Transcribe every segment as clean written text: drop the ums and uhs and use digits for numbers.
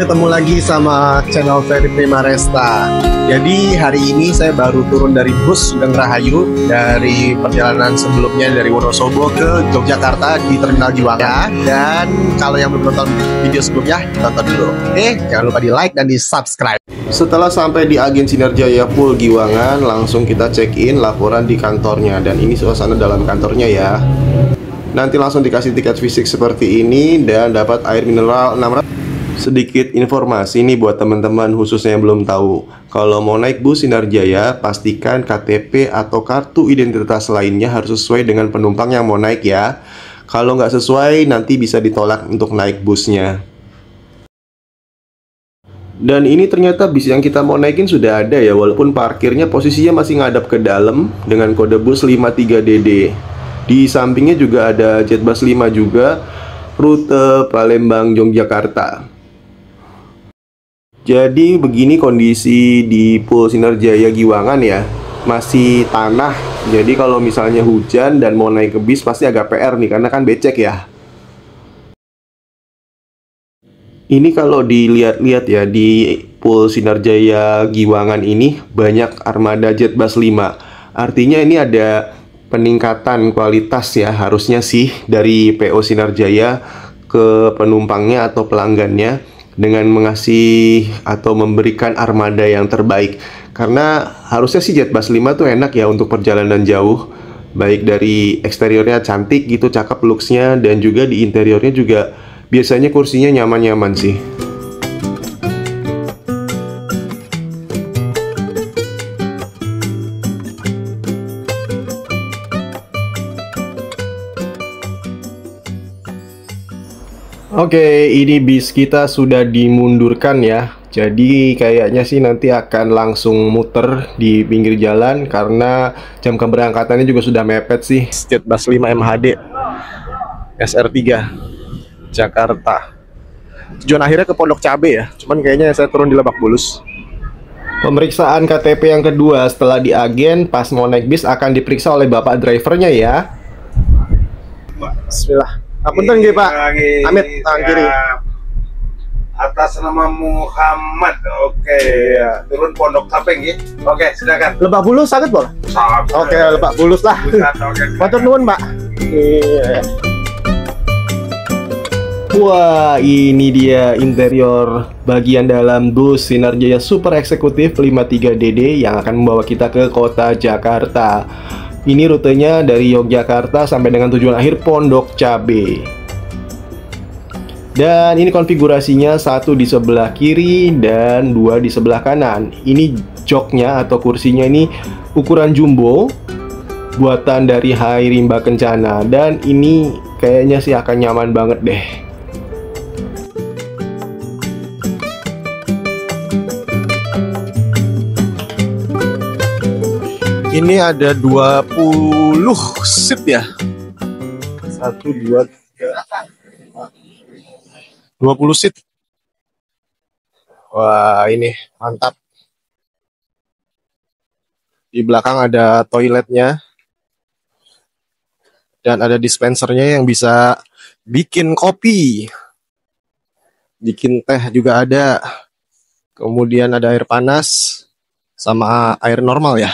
Ketemu lagi sama channel Ferry Primaresta. Jadi hari ini saya baru turun dari bus Sugeng Rahayu dari perjalanan sebelumnya dari Wonosobo ke Yogyakarta di Terminal Giwangan. Dan kalau yang belum nonton video sebelumnya, tonton dulu. Jangan lupa di like dan di subscribe. Setelah sampai di Agen Sinarjaya Pool Giwangan, langsung kita check in laporan di kantornya. Dan ini suasana dalam kantornya ya. Nanti langsung dikasih tiket fisik seperti ini dan dapat air mineral 600. Sedikit informasi nih buat teman-teman khususnya yang belum tahu. Kalau mau naik bus Sinarjaya, pastikan KTP atau kartu identitas lainnya harus sesuai dengan penumpang yang mau naik ya. Kalau nggak sesuai, nanti bisa ditolak untuk naik busnya. Dan ini ternyata bis yang kita mau naikin sudah ada ya, walaupun parkirnya posisinya masih ngadap ke dalam dengan kode bus 53DD. Di sampingnya juga ada Jetbus 5 juga, rute Palembang Yogyakarta. Jadi begini kondisi di Pool Sinarjaya Giwangan ya, masih tanah. Jadi kalau misalnya hujan dan mau naik ke bis pasti agak PR nih, karena kan becek ya. Ini kalau dilihat-lihat ya, di Pool Sinarjaya Giwangan ini banyak armada Jetbus 5. Artinya ini ada peningkatan kualitas ya, harusnya sih dari PO Sinarjaya ke penumpangnya atau pelanggannya dengan mengasih atau memberikan armada yang terbaik. Karena harusnya sih Jetbus 5 tuh enak ya untuk perjalanan jauh, baik dari eksteriornya cantik gitu, cakep looksnya, dan juga di interiornya juga biasanya kursinya nyaman-nyaman sih. Oke, ini bis kita sudah dimundurkan ya. Jadi kayaknya sih nanti akan langsung muter di pinggir jalan karena jam keberangkatannya juga sudah mepet sih. Jetbus 5 MHD SR3 Jakarta. Tujuan akhirnya ke Pondok Cabe ya. Cuman kayaknya saya turun di Lebak Bulus. Pemeriksaan KTP yang kedua setelah di agen, pas mau naik bis akan diperiksa oleh bapak drivernya ya. Bismillah. Apunten nggih Pak. Amit tangan kiri. Atas nama Muhammad. Oke, ya. Turun Pondok Cabe nggih. Oke, silakan. Lebak Bulus sakit boleh? Oke, Lebak Bulus lah. Matur nuwun, Pak. Iya. Wah, ini dia interior bagian dalam bus Sinarjaya Super Eksekutif 53DD yang akan membawa kita ke kota Jakarta. Ini rutenya dari Yogyakarta sampai dengan tujuan akhir Pondok Cabe. Dan ini konfigurasinya, satu di sebelah kiri dan dua di sebelah kanan. Ini joknya atau kursinya ini ukuran jumbo, buatan dari Hai Rimba Kencana. Dan ini kayaknya sih akan nyaman banget deh. Ini ada 20 seat ya. 1, 2, 3 20 seat. Wah, ini mantap. Di belakang ada toiletnya. Dan ada dispensernya yang bisa bikin kopi. Bikin teh juga ada. Kemudian ada air panas sama air normal ya.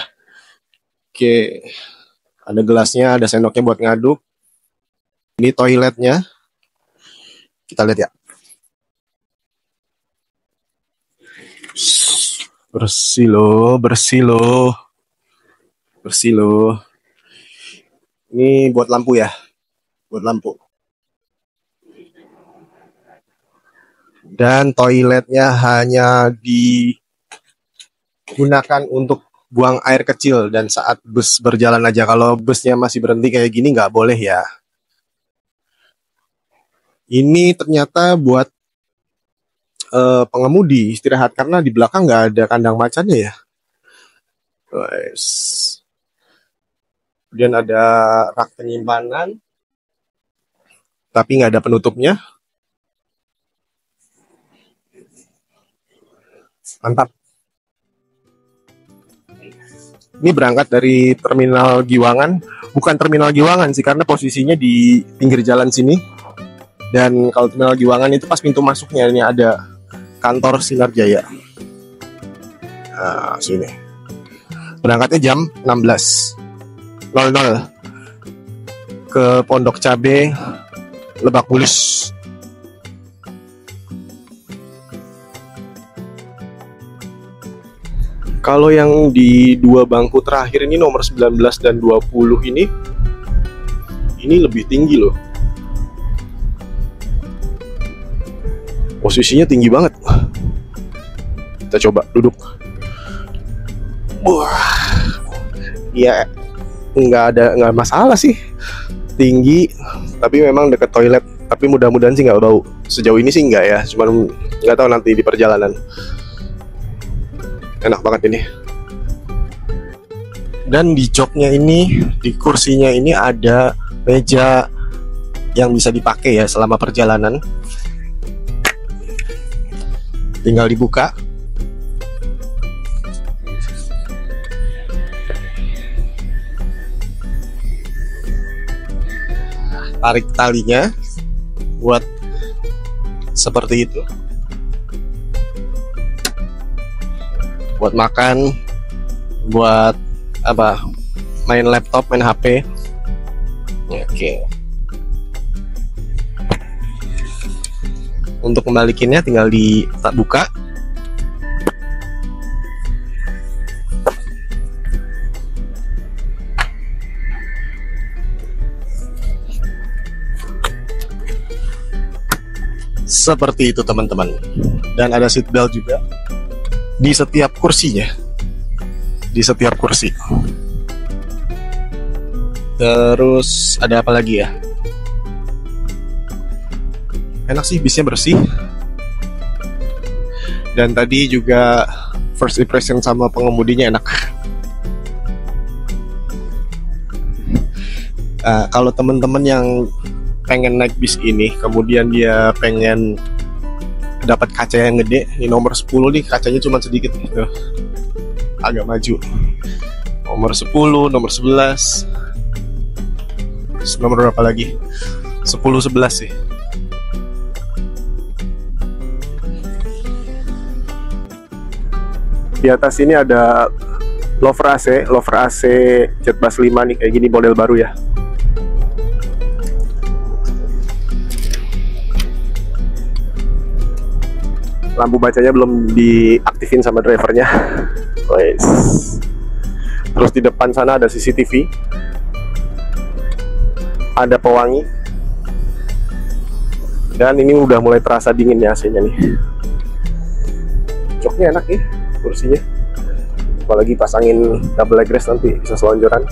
Oke, ada gelasnya, ada sendoknya buat ngaduk. Ini toiletnya. Kita lihat ya. Bersih loh, bersih loh. Bersih loh. Ini buat lampu ya. Buat lampu. Dan toiletnya hanya digunakan untuk buang air kecil dan saat bus berjalan aja. Kalau busnya masih berhenti kayak gini nggak boleh ya. Ini ternyata buat pengemudi istirahat karena di belakang nggak ada kandang macannya ya. Kemudian ada rak penyimpanan, tapi nggak ada penutupnya. Mantap. Ini berangkat dari Terminal Giwangan. Bukan Terminal Giwangan sih, karena posisinya di pinggir jalan sini. Dan kalau Terminal Giwangan itu pas pintu masuknya ini ada kantor Sinar Jaya. Nah, sini. Berangkatnya jam 16.00 ke Pondok Cabe Lebak Bulus. Kalau yang di dua bangku terakhir ini nomor 19 dan 20 ini lebih tinggi loh. Posisinya tinggi banget. Kita coba duduk. Wah, ya nggak masalah sih. Tinggi, tapi memang deket toilet. Tapi mudah-mudahan sih nggak bau. Sejauh ini sih nggak ya. Cuman nggak tahu nanti di perjalanan. Enak banget ini. Dan di joknya ini, di kursinya ini ada meja yang bisa dipakai ya selama perjalanan. Tinggal dibuka. Tarik talinya buat seperti itu. Buat makan, buat apa? Main laptop, main HP. Oke. Untuk kembalikinnya tinggal buka. Seperti itu teman-teman. Dan ada seat belt juga di setiap kursinya. Di setiap kursi. Terus ada apa lagi ya? Enak sih, bisnya bersih. Dan tadi juga first impression sama pengemudinya enak. Kalau teman-teman yang pengen naik bis ini, kemudian dia pengen dapat kaca yang gede, ini nomor 10 nih, kacanya cuma sedikit gitu, agak maju. Nomor 10, nomor 11, nomor berapa lagi? 10, 11 sih. Di atas ini ada lover AC Jetbus 5 nih, kayak gini model baru ya. Lampu bacanya belum diaktifin sama drivernya. Terus di depan sana ada CCTV, ada pewangi, dan ini udah mulai terasa dingin ya AC-nya nih. Joknya enak nih, kursinya, apalagi pasangin double leg rest nanti bisa selonjoran.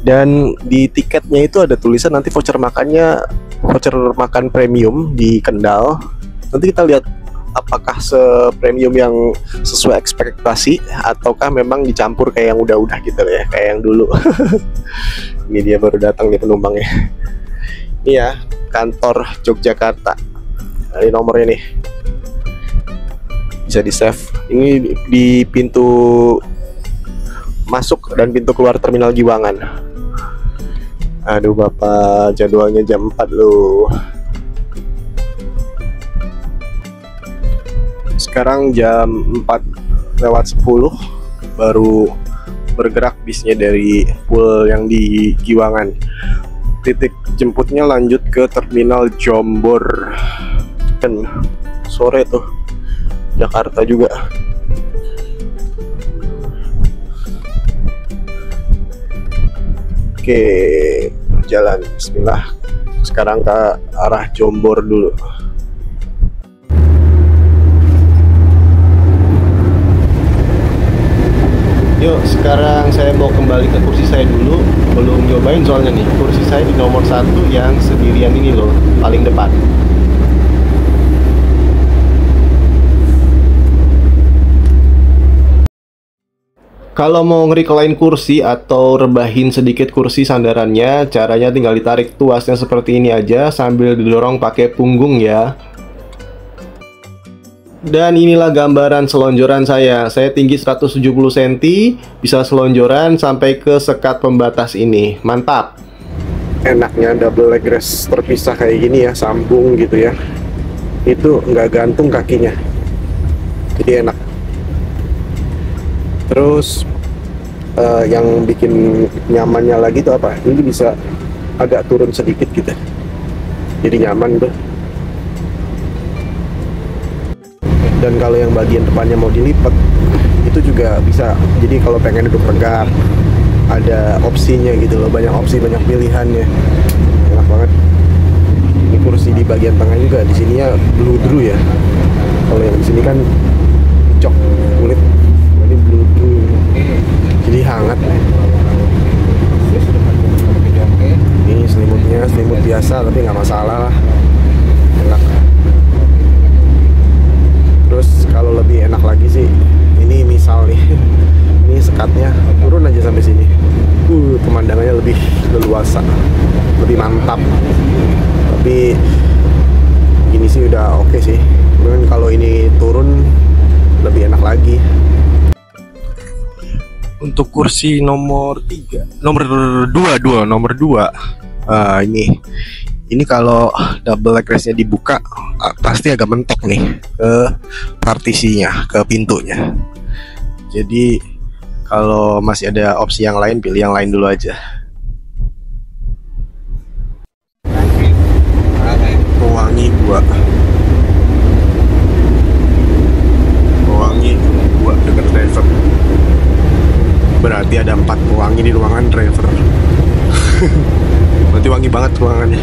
Dan di tiketnya itu ada tulisan nanti voucher makan premium di Kendal. Nanti kita lihat apakah se-premium yang sesuai ekspektasi ataukah memang dicampur kayak yang udah-udah gitu ya, kayak yang dulu. Ini dia baru datang nih penumpangnya. Ini ya, kantor Yogyakarta. Ini nomornya nih. Bisa di-save. Ini di pintu masuk dan pintu keluar terminal Giwangan. Aduh Bapak, jadwalnya jam 4 loh. Sekarang jam 4:10 baru bergerak bisnya dari pool yang di Giwangan. Titik jemputnya lanjut ke terminal Jombor. Dan sore tuh Jakarta juga. Oke, berjalan. Bismillah. Sekarang ke arah Jombor dulu. Yuk, sekarang saya mau kembali ke kursi saya dulu. Belum nyobain soalnya nih. Kursi saya di nomor 1 yang sendirian ini loh, paling depan. Kalau mau nge-recline kursi atau rebahin sedikit kursi sandarannya, caranya tinggal ditarik tuasnya seperti ini aja sambil didorong pakai punggung ya. Dan inilah gambaran selonjoran saya. Saya tinggi 170 cm, bisa selonjoran sampai ke sekat pembatas ini. Mantap. Enaknya double leg rest terpisah kayak gini ya, sambung gitu ya. itu nggak gantung kakinya, jadi enak. Terus yang bikin nyamannya lagi tuh apa? Ini bisa agak turun sedikit gitu, jadi nyaman tuh. Dan kalau yang bagian depannya mau dilipat, itu juga bisa. Jadi kalau pengen duduk tegak, ada opsinya gitu loh, banyak opsi, banyak pilihannya, enak banget. Ini kursi di bagian tengah juga, di sininya bludru ya. Kalau yang di sini kan cok kulit, ini bludru, jadi hangat nih. Ini selimutnya selimut biasa tapi nggak masalah lah, enak. Terus kalau lebih enak lagi sih, ini misal nih, ini sekatnya turun aja sampai sini. Pemandangannya lebih leluasa, lebih mantap. Tapi ini sih udah oke sih. Kemudian kalau ini turun lebih enak lagi. Untuk kursi nomor 2, ini kalau double leg restnya dibuka pasti agak mentok nih ke partisinya, ke pintunya. Jadi kalau masih ada opsi yang lain, pilih yang lain dulu aja. Pewangi 2 dekat driver. Berarti ada 4 pewangi di ruangan driver. Berarti wangi banget ruangannya.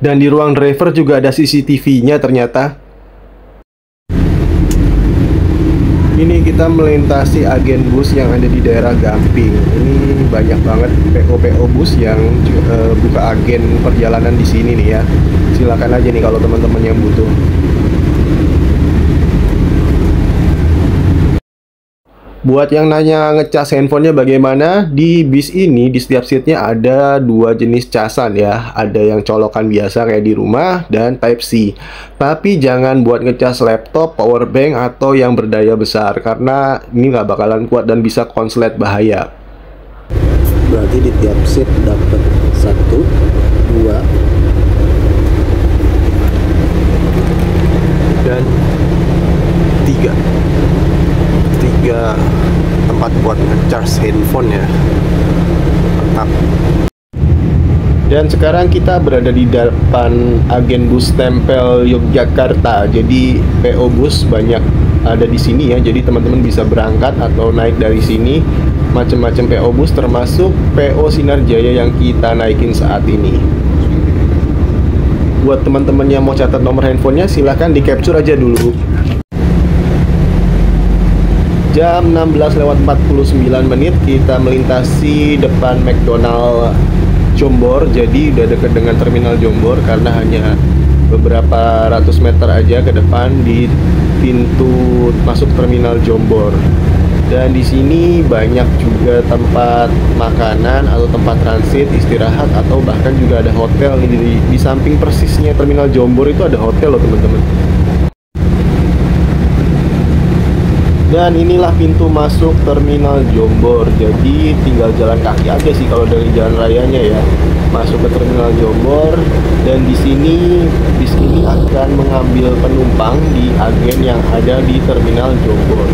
Dan di ruang driver juga ada CCTV-nya ternyata. Ini kita melintasi agen bus yang ada di daerah Gamping. Ini banyak banget PO bus yang buka agen perjalanan di sini nih ya. Silakan aja nih kalau teman-teman yang butuh. Buat yang nanya ngecas handphonenya bagaimana, di bis ini di setiap seatnya ada 2 jenis casan ya. Ada yang colokan biasa kayak di rumah dan Type-C. Tapi jangan buat ngecas laptop, power bank atau yang berdaya besar, karena ini nggak bakalan kuat dan bisa konslet bahaya. Berarti di tiap seat dapat 1, 2, dan 3 tempat buat ngecas handphone ya. Mantap. Dan sekarang kita berada di depan agen bus Tempel Yogyakarta. Jadi PO bus banyak ada di sini ya. Jadi teman-teman bisa berangkat atau naik dari sini. Macam-macam PO bus, termasuk PO Sinar Jaya yang kita naikin saat ini. Buat teman-teman yang mau catat nomor handphonenya, silahkan di capture aja dulu. Jam 16:49 kita melintasi depan McDonald Jombor. Jadi udah dekat dengan terminal Jombor, karena hanya beberapa ratus meter aja ke depan di pintu masuk terminal Jombor. Dan di sini banyak juga tempat makanan atau tempat transit, istirahat, atau bahkan juga ada hotel nih di samping persisnya terminal Jombor itu ada hotel loh teman-teman. Dan inilah pintu masuk terminal Jombor. Jadi tinggal jalan kaki aja sih kalau dari jalan rayanya ya, masuk ke terminal Jombor. Dan di sini bis ini akan mengambil penumpang di agen yang ada di terminal Jombor.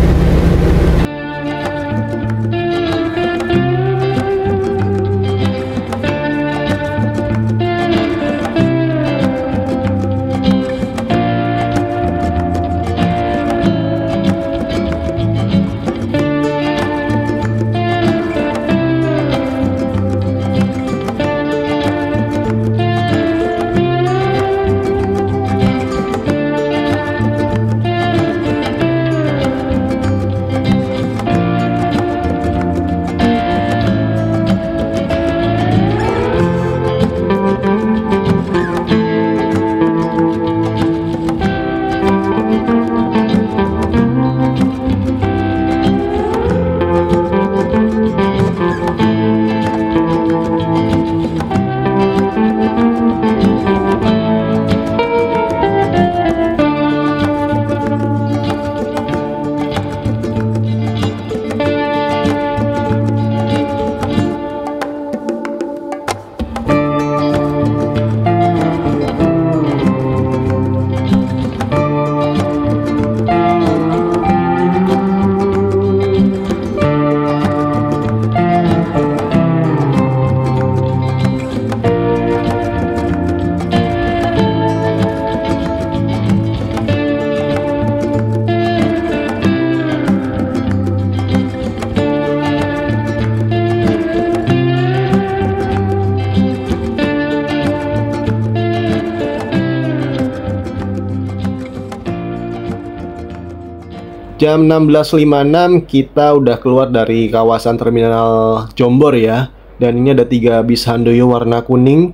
Jam 16.56 kita udah keluar dari kawasan terminal Jombor ya. Dan ini ada 3 bis Handoyo warna kuning.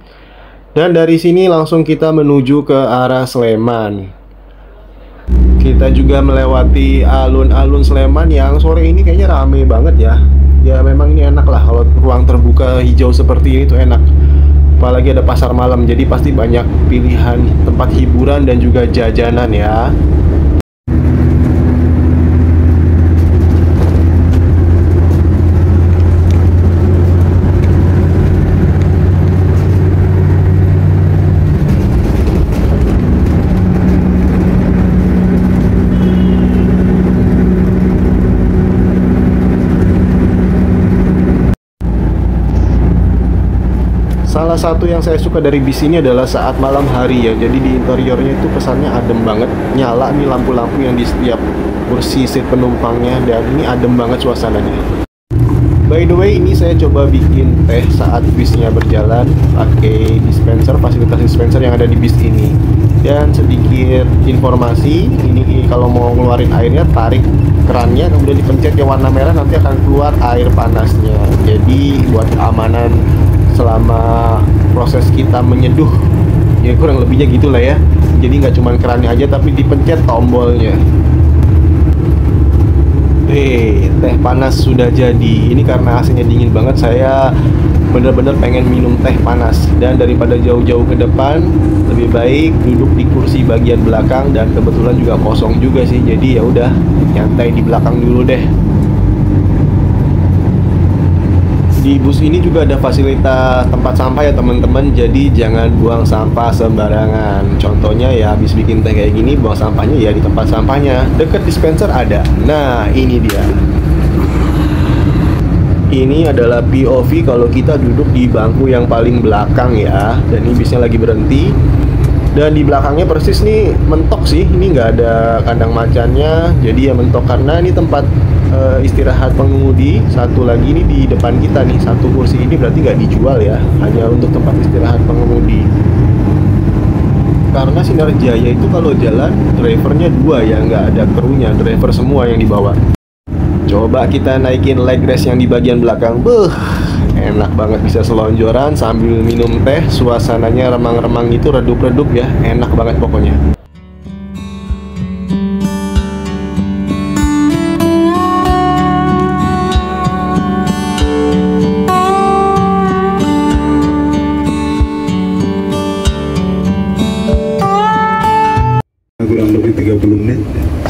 Dan dari sini langsung kita menuju ke arah Sleman. Kita juga melewati alun-alun Sleman yang sore ini kayaknya rame banget ya. Ya memang ini enak lah kalau ruang terbuka hijau seperti ini tuh enak. Apalagi ada pasar malam, jadi pasti banyak pilihan tempat hiburan dan juga jajanan ya. Salah satu yang saya suka dari bis ini adalah saat malam hari ya. Jadi di interiornya itu kesannya adem banget. Nyala nih lampu-lampu yang di setiap kursi seat penumpangnya. Dan ini adem banget suasananya. By the way, ini saya coba bikin teh saat bisnya berjalan pakai dispenser, fasilitas dispenser yang ada di bis ini. Dan sedikit informasi, ini kalau mau ngeluarin airnya, tarik kerannya, kemudian dipencet yang warna merah, nanti akan keluar air panasnya. Jadi buat keamanan selama proses kita menyeduh, ya kurang lebihnya gitulah ya. Jadi nggak cuma kerannya aja, tapi dipencet tombolnya. Teh panas sudah jadi. Ini karena AC-nya dingin banget, saya bener-bener pengen minum teh panas. Dan daripada jauh-jauh ke depan, lebih baik duduk di kursi bagian belakang. Dan kebetulan juga kosong juga sih, jadi ya udah nyantai di belakang dulu deh. Di bus ini juga ada fasilitas tempat sampah ya teman-teman. Jadi jangan buang sampah sembarangan. Contohnya ya habis bikin teh kayak gini, buang sampahnya ya di tempat sampahnya. Dekat dispenser ada. Nah ini dia. Ini adalah POV kalau kita duduk di bangku yang paling belakang ya. Dan ini bisnya lagi berhenti. Dan di belakangnya persis nih mentok sih. Ini nggak ada kandang macannya. Jadi ya mentok karena ini tempat istirahat pengemudi. Satu lagi ini di depan kita nih, satu kursi ini berarti nggak dijual ya, hanya untuk tempat istirahat pengemudi. Karena Sinar Jaya itu kalau jalan drivernya 2 ya, nggak ada krunya, driver semua yang dibawa. Coba kita naikin leg rest yang di bagian belakang. Enak banget, bisa selonjoran sambil minum teh, suasananya remang-remang itu, redup-redup ya, enak banget pokoknya. Kurang lebih 30 menit,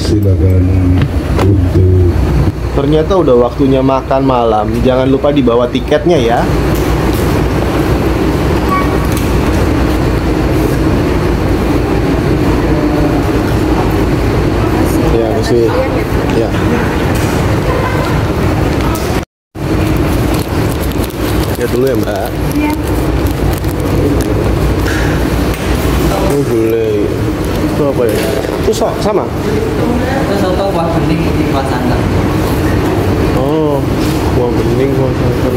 silakan untuk. Ternyata udah waktunya makan malam. Jangan lupa dibawa tiketnya ya. Ya, masih. Ya. Ya dulu ya, Mbak. Iya. Oh, boleh. Itu apa ya? Itu sama? Itu soto kuah bening di kuah santan. Oh, kuah bening, kuah santan.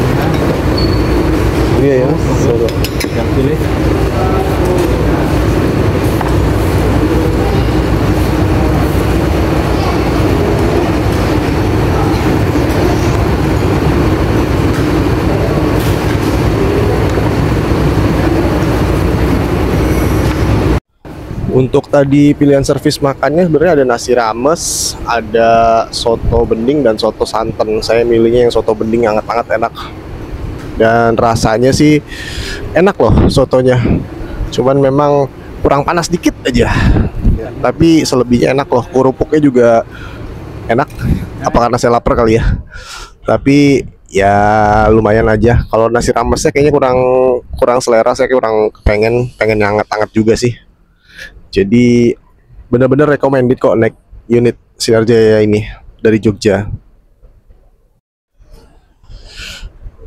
Iya ya, soto. Yang pilih. Untuk tadi pilihan servis makannya sebenarnya ada nasi rames, ada soto bening dan soto santan. Saya milihnya yang soto bening, hangat-hangat enak. Dan rasanya sih enak loh sotonya. Cuman memang kurang panas dikit aja. Ya, tapi selebihnya enak loh. Kerupuknya juga enak. Apa karena saya lapar kali ya? Tapi ya lumayan aja. Kalau nasi ramesnya kayaknya kurang selera. Saya kurang pengen yang hangat-hangat juga sih. Jadi benar-benar recommended kok naik unit Sinar Jaya ini dari Jogja.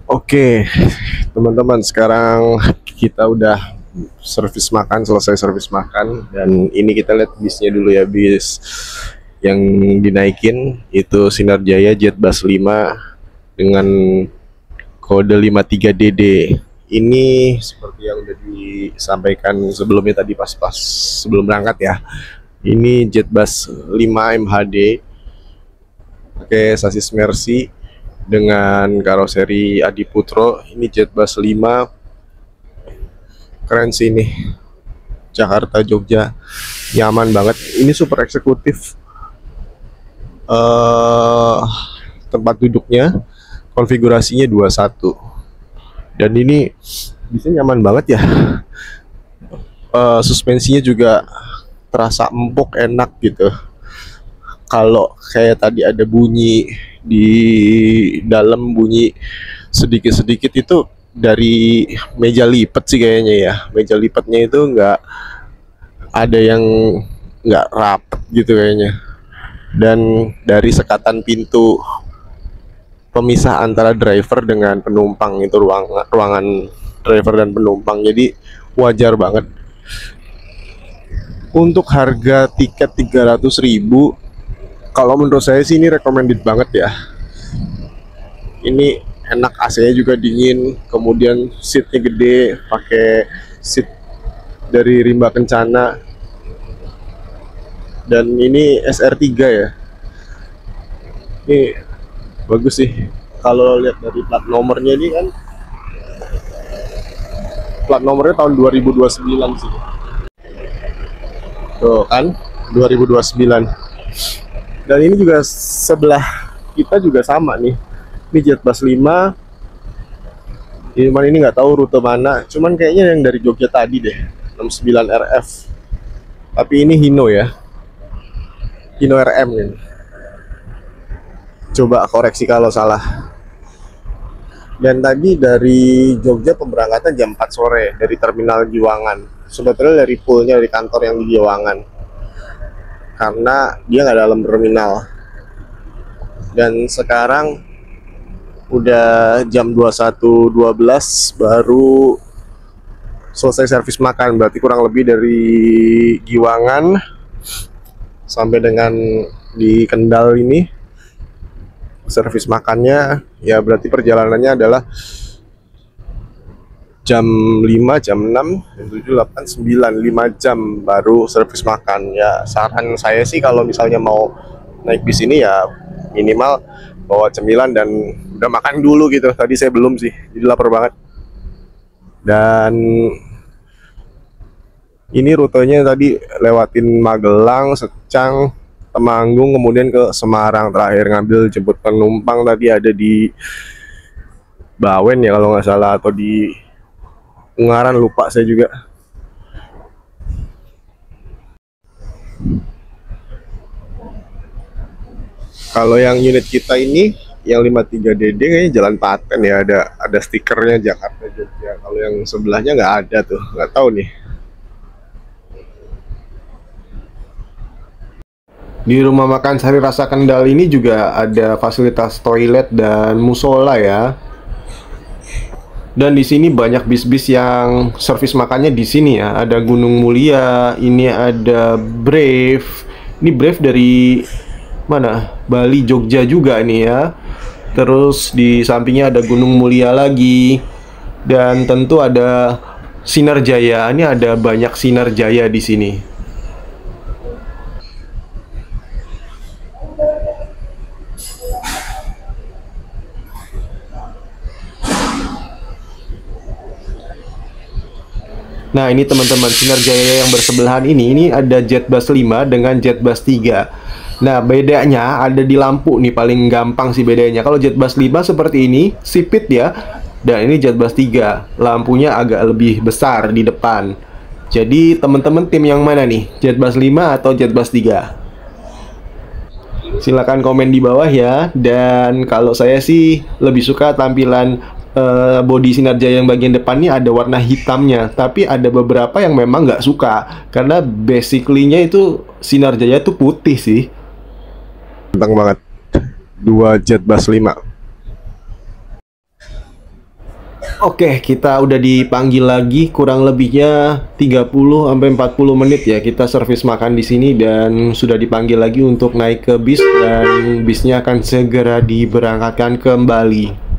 Oke, teman-teman, sekarang kita udah selesai servis makan, dan ini kita lihat bisnya dulu ya. Bis yang dinaikin itu Sinar Jaya Jetbus 5 dengan kode 53DD. Ini seperti yang udah disampaikan sebelumnya tadi pas sebelum berangkat ya. Ini Jetbus 5 MHD pakai sasis Mercy dengan karoseri Adiputro. Ini Jetbus 5, keren sih ini. Jakarta Jogja, nyaman banget. Ini super eksekutif. Tempat duduknya, konfigurasinya 21, dan ini bisa nyaman banget ya. Suspensinya juga terasa empuk, enak gitu. Kalau kayak tadi ada bunyi di dalam, bunyi sedikit-sedikit itu dari meja lipat sih kayaknya ya. Meja lipatnya itu nggak ada yang nggak rapet gitu kayaknya. Dan dari sekatan pintu pemisah antara driver dengan penumpang, itu ruangan driver dan penumpang, jadi wajar banget. Untuk harga tiket 300.000, kalau menurut saya sih ini recommended banget ya. Ini enak, AC-nya juga dingin, kemudian seatnya gede, pakai seat dari Rimba Kencana, dan ini SR3 ya. Ini bagus sih. Kalau lihat dari plat nomornya, ini kan plat nomornya tahun 2029 sih. Tuh kan, 2029. Dan ini juga sebelah kita juga sama nih. Ini Jetbus 5. Cuman ini nggak tahu rute mana. Cuman kayaknya yang dari Jogja tadi deh, 69 RF. Tapi ini Hino ya. Hino RM ini. Coba koreksi kalau salah. Dan tadi dari Jogja pemberangkatan jam 4 sore dari terminal Giwangan. Sebetulnya dari poolnya dari kantor yang di Giwangan, karena dia nggak dalam terminal. Dan sekarang udah jam 21.12 baru selesai servis makan. Berarti kurang lebih dari Giwangan sampai dengan di Kendal ini servis makannya ya, berarti perjalanannya adalah jam 5, jam 6, jam 7, 8, 9, 5 jam baru servis makan. Ya saran saya sih kalau misalnya mau naik bis ini ya minimal bawa cemilan dan udah makan dulu gitu. Tadi saya belum sih, jadi lapar banget. Dan ini rutenya tadi lewatin Magelang, Secang, Temanggung, kemudian ke Semarang. Terakhir ngambil jemput penumpang tadi ada di Bawen ya kalau nggak salah, atau di Ungaran, lupa saya juga. Kalau yang unit kita ini yang 53DD kayaknya Jalan Paten ya, ada stikernya Jakarta Jogja. Kalau yang sebelahnya nggak ada tuh, nggak tahu nih. Di rumah makan Sari Rasa Kendal ini juga ada fasilitas toilet dan musola ya. Dan di sini banyak bis-bis yang servis makannya di sini ya. Ada Gunung Mulia, ini ada Brave. Ini Brave dari mana? Bali, Jogja juga nih ya. Terus di sampingnya ada Gunung Mulia lagi. Dan tentu ada Sinar Jaya. Ini ada banyak Sinar Jaya di sini. Nah ini teman-teman, Sinar Jaya yang bersebelahan ini ada Jetbus 5 dengan Jetbus 3. Nah bedanya ada di lampu nih, paling gampang sih bedanya. Kalau Jetbus 5 seperti ini, sipit ya. Dan ini Jetbus 3, lampunya agak lebih besar di depan. Jadi teman-teman tim yang mana nih? Jetbus 5 atau Jetbus 3? Silahkan komen di bawah ya. Dan kalau saya sih lebih suka tampilan bodi Sinar Jaya yang bagian depannya ada warna hitamnya. Tapi ada beberapa yang memang nggak suka, karena basically-nya itu Sinar Jaya tuh putih sih. Ganteng banget. 2 Jetbus 5. Oke, kita udah dipanggil lagi, kurang lebihnya 30-40 menit ya kita servis makan di sini, dan sudah dipanggil lagi untuk naik ke bis, dan bisnya akan segera diberangkatkan kembali.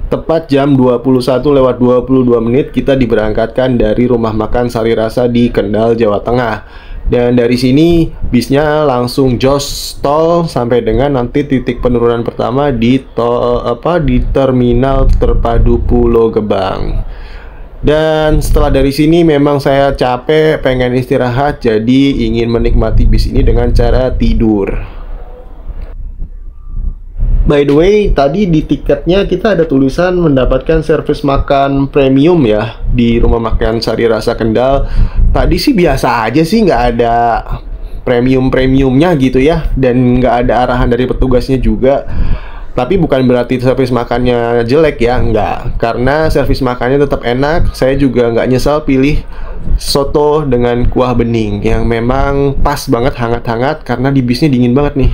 Tepat jam 21:22 kita diberangkatkan dari rumah makan Sari Rasa di Kendal, Jawa Tengah. Dan dari sini bisnya langsung jos tol sampai dengan nanti titik penurunan pertama di di Terminal Terpadu Pulau Gebang. Dan setelah dari sini memang saya capek, pengen istirahat, jadi ingin menikmati bis ini dengan cara tidur. By the way, tadi di tiketnya kita ada tulisan mendapatkan servis makan premium ya di rumah makan Sari Rasa Kendal. Tadi sih biasa aja sih, nggak ada premiumnya gitu ya, dan nggak ada arahan dari petugasnya juga. Tapi bukan berarti servis makannya jelek ya, nggak. Karena servis makannya tetap enak. Saya juga nggak nyesal pilih soto dengan kuah bening yang memang pas banget hangat-hangat karena di bisnya dingin banget nih.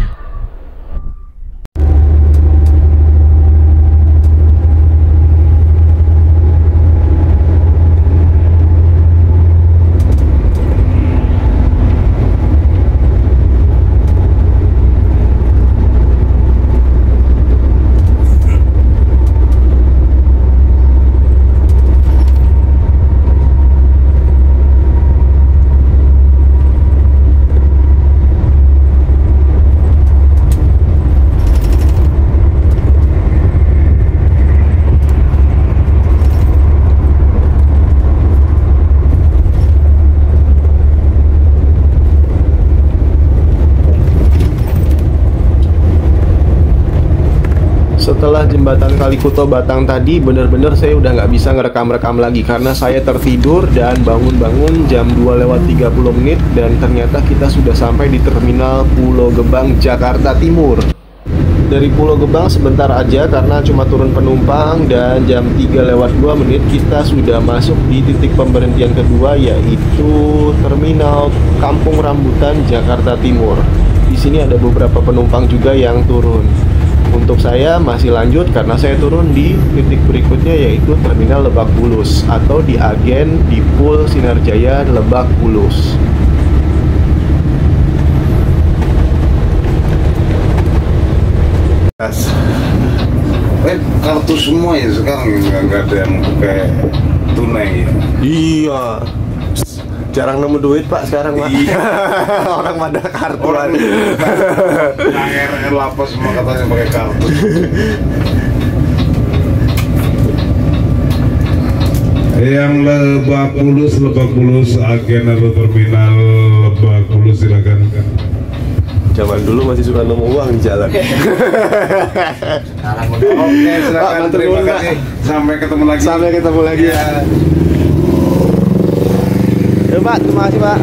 Setelah jembatan Kalikuto Batang tadi, bener-bener saya udah nggak bisa ngerekam-rekam lagi karena saya tertidur dan bangun-bangun jam 2:30 dan ternyata kita sudah sampai di Terminal Pulau Gebang, Jakarta Timur. Dari Pulau Gebang sebentar aja karena cuma turun penumpang, dan jam 3:02 kita sudah masuk di titik pemberhentian kedua, yaitu Terminal Kampung Rambutan, Jakarta Timur. Di sini ada beberapa penumpang juga yang turun. Untuk saya masih lanjut karena saya turun di titik berikutnya, yaitu Terminal Lebak Bulus atau di agen di Pul Sinarjaya Lebak Bulus. Kartu semua ya sekarang, nggak ada yang pakai tunai ya. Iya, jarang nemu duit Pak sekarang Pak. Iya. Orang pada kartu. Orang KRL apa semua katanya pakai kartu. Yang Lebak Bulus agen atau terminal Lebak Bulus, silakan. Zaman dulu masih suka nemu uang di jalan. Oke, silakan, terima kasih. Sampai ketemu lagi. Sampai ketemu lagi ya. Ya Pak, terima kasih Pak.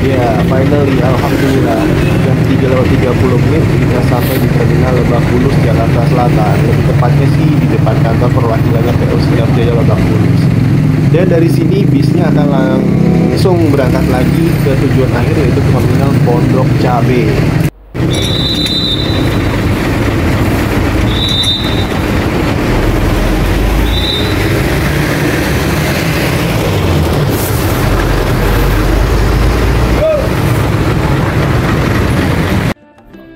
Ya, finally, alhamdulillah, jam 3:30 kita sampai di Terminal Lebak Bulus, Jakarta Selatan. Lebih tepatnya sih di depan kantor perwakilannya PO Sinarjaya Lebak Bulus. Dan dari sini bisnya akan langsung berangkat lagi ke tujuan akhir, yaitu Terminal Pondok Cabe.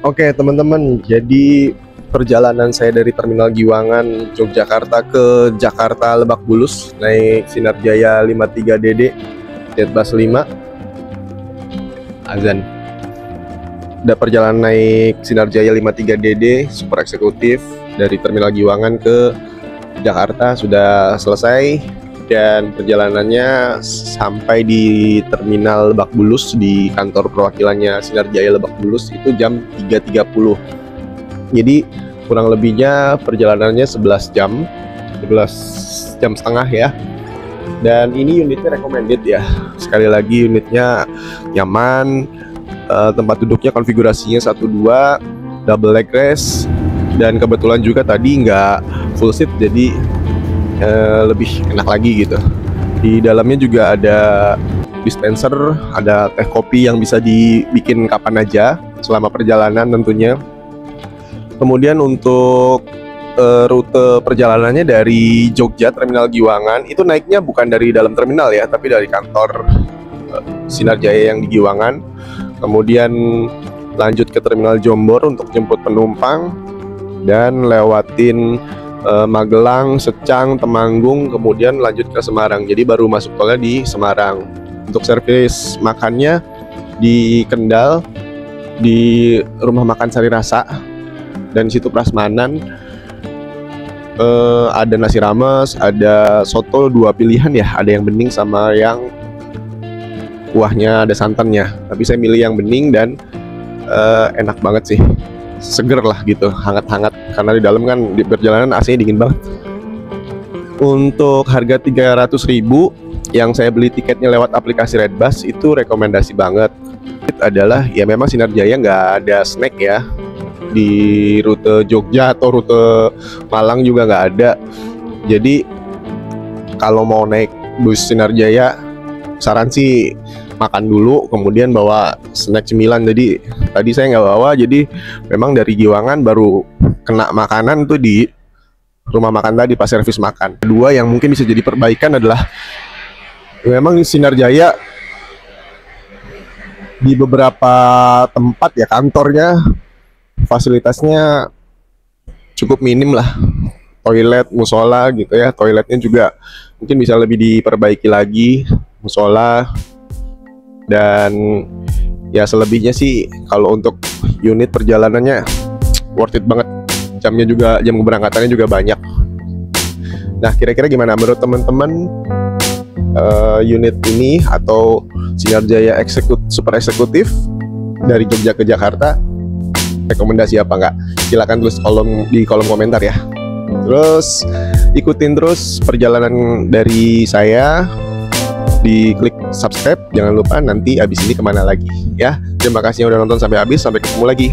Oke teman-teman, jadi perjalanan saya dari Terminal Giwangan, Yogyakarta ke Jakarta Lebak Bulus naik Sinarjaya 53DD Jetbus 5 azan. Udah perjalanan naik Sinarjaya 53DD super eksekutif dari Terminal Giwangan ke Jakarta sudah selesai, dan perjalanannya sampai di Terminal Lebak Bulus di kantor perwakilannya Sinarjaya Lebak Bulus itu jam 3:30. Jadi kurang lebihnya perjalanannya 11 jam setengah ya. Dan ini unitnya recommended ya. Sekali lagi unitnya nyaman, tempat duduknya konfigurasinya 1-2, double leg rest, dan kebetulan juga tadi nggak full seat, jadi lebih enak lagi gitu. Di dalamnya juga ada dispenser, ada teh kopi yang bisa dibikin kapan aja selama perjalanan tentunya. Kemudian untuk rute perjalanannya dari Jogja Terminal Giwangan itu naiknya bukan dari dalam terminal ya, tapi dari kantor Sinarjaya yang di Giwangan. Kemudian lanjut ke Terminal Jombor untuk jemput penumpang, dan lewatin Magelang, Secang, Temanggung, kemudian lanjut ke Semarang. Jadi baru masuk tolnya di Semarang. Untuk servis makannya di Kendal, di Rumah Makan Sari Rasa, dan situ Prasmanan. Ada nasi rames, ada soto, 2 pilihan ya, ada yang bening sama yang kuahnya ada santannya. Tapi saya milih yang bening dan enak banget sih, seger lah gitu, hangat-hangat karena di dalam kan di perjalanan AC-nya dingin banget. Untuk harga 300.000 yang saya beli tiketnya lewat aplikasi Redbus itu rekomendasi banget. Adalah ya memang Sinar Jaya nggak ada snack ya, di rute Jogja atau rute Malang juga nggak ada. Jadi kalau mau naik bus Sinar Jaya, saran sih makan dulu kemudian bawa snack cemilan. Jadi tadi saya nggak bawa, jadi memang dari Giwangan baru kena makanan tuh di rumah makan tadi pas servis makan. Kedua yang mungkin bisa jadi perbaikan adalah memang Sinar Jaya di beberapa tempat ya kantornya fasilitasnya cukup minim lah, toilet, musola gitu ya. Toiletnya juga mungkin bisa lebih diperbaiki lagi, musola. Dan ya selebihnya sih kalau untuk unit perjalanannya worth it banget. Jamnya juga, jam keberangkatannya juga banyak. Nah kira-kira gimana menurut teman-teman unit ini atau Sinar Jaya Super Eksekutif dari Jogja ke Jakarta, rekomendasi apa enggak? Silakan tulis di kolom komentar ya. Terus ikutin terus perjalanan dari saya, diklik subscribe, jangan lupa nanti abis ini kemana lagi ya. Terima kasih yang udah nonton sampai habis, sampai ketemu lagi.